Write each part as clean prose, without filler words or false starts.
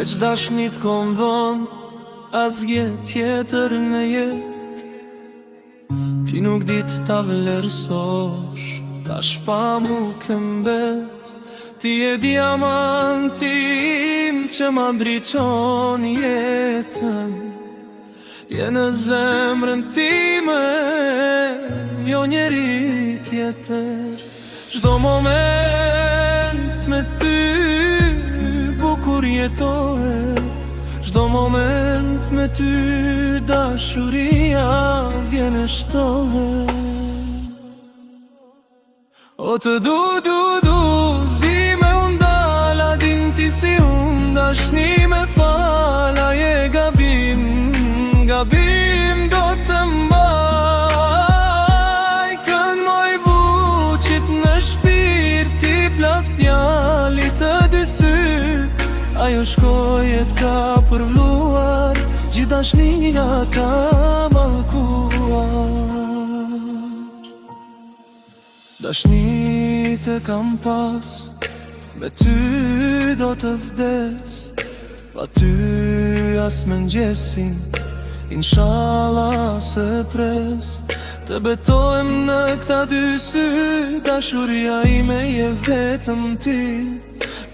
Veç dashnit kom dhon, asgjë tjetër në jet. Ti nuk dit ta vlerësosh, tash pa mu këmbet. Ti e diamanti im që ma ndriçon jetën. Je në zemrën time, jo njeri tjetër. Çdo moment me ty bukur jetohet. Çdo moment me ty dashuria vjen e shtohet. O të du, s'di me undal, a din ti si dashni me fal. A je gabim do të mbaj. Kën moj buqit në shpirt, ti plast fjallit të dy sy. Ajo shkojet ka përvluar, gjithë dashnia ka mallkuar. Dashnit e kam pas, me ty do të vdes. Pa ty as mëngjesin, inshallah se pres. Të betojmë në këta dy sy, dashuria ime je vetëm ti.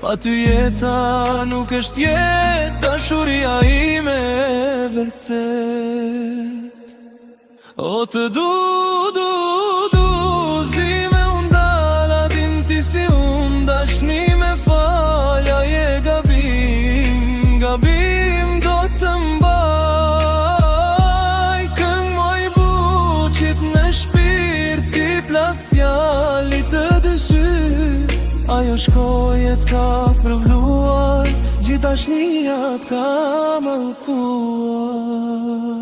Pa ty jeta nuk është jetë, dashuria ime vërtet. O të du, s'di me undal, a din ti si dashni me fal. A je gabim do të mbaj. Kën moj buqit në shpirt, ti plast fjallit të dy sy. Ajo shkojet ka përvluar, gjithë dashnia ka mallkuar.